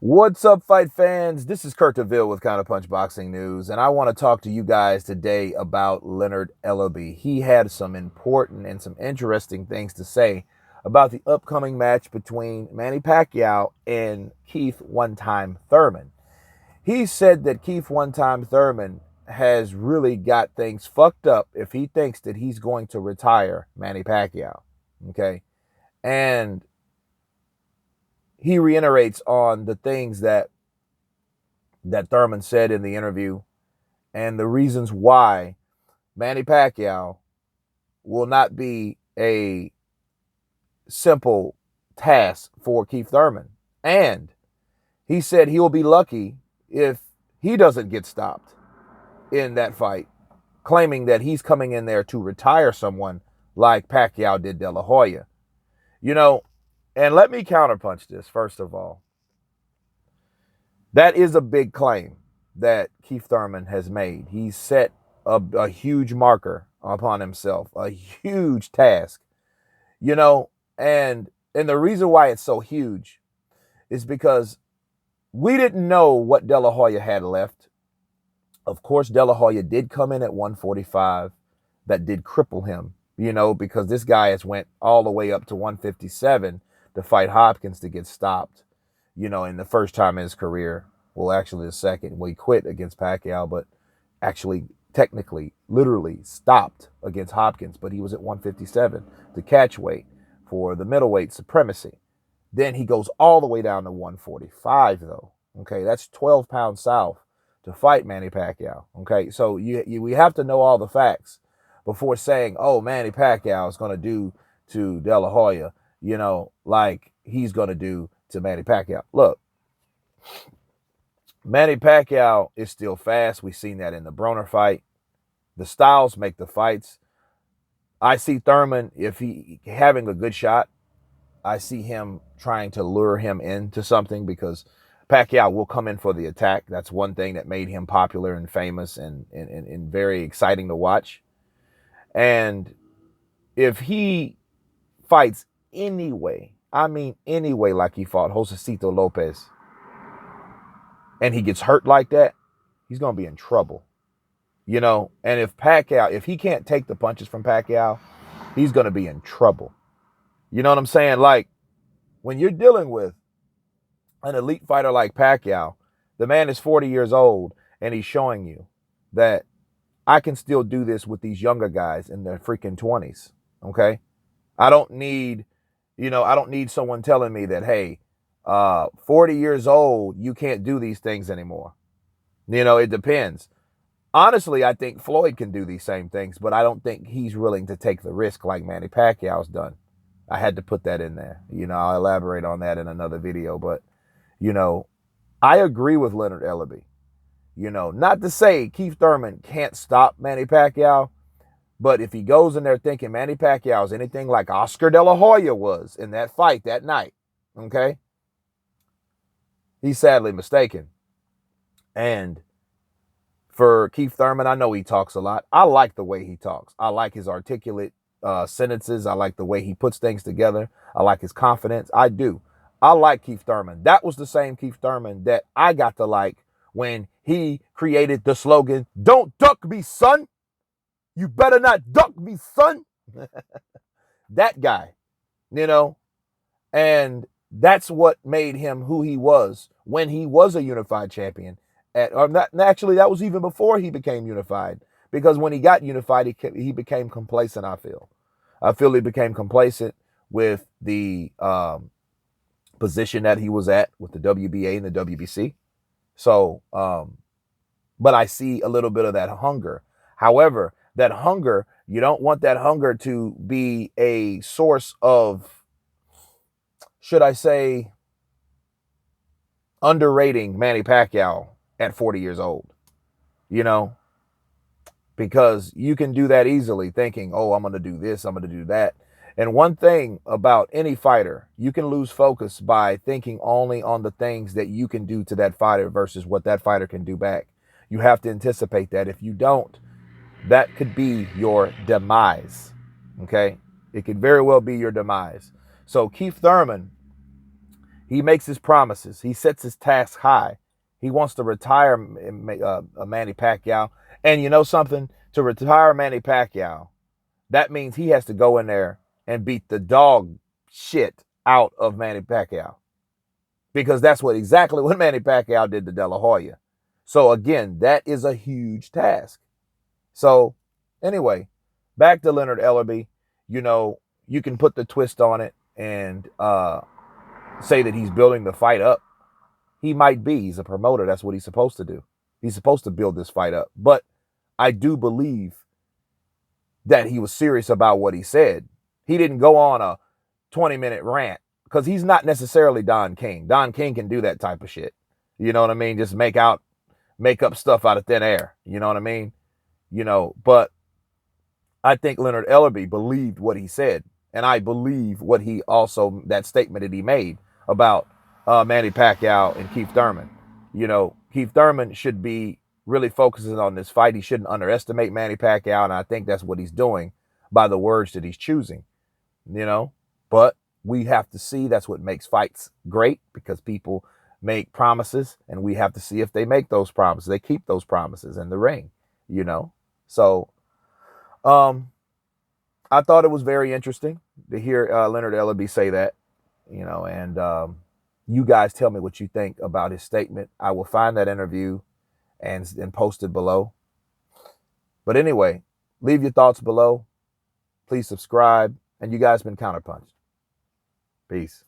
What's up, fight fans? This is Kurt DeVille with Counterpunch Boxing News, and I want to talk to you guys today about Leonard Ellerbe. He had some important and some interesting things to say about the upcoming match between Manny Pacquiao and Keith One Time Thurman. He said that Keith One Time Thurman has really got things fucked up if he thinks that he's going to retire Manny Pacquiao. Okay. And he reiterates on the things that Thurman said in the interview and the reasons why Manny Pacquiao will not be a simple task for Keith Thurman. And he said he will be lucky if he doesn't get stopped in that fight, claiming that he's coming in there to retire someone like Pacquiao did De La Hoya. You know, and let me counterpunch this, first of all. That is a big claim that Keith Thurman has made. He's set a huge marker upon himself, a huge task, you know, and the reason why it's so huge is because we didn't know what De La Hoya had left. Of course, De La Hoya did come in at 145. That did cripple him, you know, because this guy has went all the way up to 157 to fight Hopkins to get stopped, you know, in the first time in his career. Well, actually the second. Well, he quit against Pacquiao, but actually, technically, literally stopped against Hopkins. But he was at 157, the catch weight for the middleweight supremacy. Then he goes all the way down to 145, though. Okay, that's 12 pounds south to fight Manny Pacquiao. Okay, so we have to know all the facts before saying, oh, Manny Pacquiao is going to do to De La Hoya, you know, like he's going to do to Manny Pacquiao. Look, Manny Pacquiao is still fast. We've seen that in the Broner fight. The styles make the fights. I see Thurman, if he having a good shot, I see him trying to lure him into something because Pacquiao will come in for the attack. That's one thing that made him popular and famous and very exciting to watch. And if he fights anyway, I mean anyway, like he fought Josecito Lopez, and he gets hurt like that, he's going to be in trouble. You know, and if Pacquiao, if he can't take the punches from Pacquiao, he's going to be in trouble. You know what I'm saying? Like, when you're dealing with an elite fighter like Pacquiao, the man is 40 years old, and he's showing you that I can still do this with these younger guys in their freaking 20s, okay? I don't need, I don't need someone telling me that, hey, 40 years old, you can't do these things anymore. You know, it depends. Honestly, I think Floyd can do these same things, but I don't think he's willing to take the risk like Manny Pacquiao's done. I had to put that in there. You know, I'll elaborate on that in another video, but, you know, I agree with Leonard Ellerbe. You know, not to say Keith Thurman can't stop Manny Pacquiao, but if he goes in there thinking Manny Pacquiao is anything like Oscar De La Hoya was in that fight that night, okay, he's sadly mistaken. And for Keith Thurman, I know he talks a lot. I like the way he talks. I like his articulate sentences. I like the way he puts things together. I like his confidence. I do. I like Keith Thurman. That was the same Keith Thurman that I got to like when he created the slogan, "Don't duck me, son. You better not duck me, son." That guy, you know, and that's what made him who he was when he was a unified champion. Or not, actually, that was even before he became unified. Because when he got unified, he became complacent, I feel he became complacent with the position that he was at with the WBA and the WBC. So, but I see a little bit of that hunger. However, that hunger, you don't want that hunger to be a source of, should I say, underrating Manny Pacquiao at 40 years old, you know, because you can do that easily thinking, oh, I'm going to do this, I'm going to do that. And one thing about any fighter, you can lose focus by thinking only on the things that you can do to that fighter versus what that fighter can do back. You have to anticipate that. If you don't, that could be your demise, okay? It could very well be your demise. So Keith Thurman, He makes his promises. He sets his tasks high. He wants to retire Manny Pacquiao. And you know something? To retire Manny Pacquiao, that means he has to go in there and beat the dog shit out of Manny Pacquiao. Because that's exactly what Manny Pacquiao did to De La Hoya. So again, that is a huge task. So anyway, back to Leonard Ellerbe. You know, you can put the twist on it and say that he's building the fight up. He might be. He's a promoter. That's what he's supposed to do. He's supposed to build this fight up. But I do believe that he was serious about what he said. He didn't go on a 20-minute rant because he's not necessarily Don King. Don King can do that type of shit. You know what I mean? Just make up stuff out of thin air. You know what I mean? You know, but I think Leonard Ellerbe believed what he said. And I believe what he also, that statement that he made about Manny Pacquiao and Keith Thurman. You know, Keith Thurman should be really focusing on this fight. He shouldn't underestimate Manny Pacquiao, and I think that's what he's doing by the words that he's choosing, you know. But we have to see. That's what makes fights great, because people make promises, and we have to see if they make those promises. They keep those promises in the ring, you know. So I thought it was very interesting to hear Leonard Ellerbe say that, you know, and you guys tell me what you think about his statement. I will find that interview and post it below. But anyway, leave your thoughts below. Please subscribe. And you guys been Counterpunched. Peace.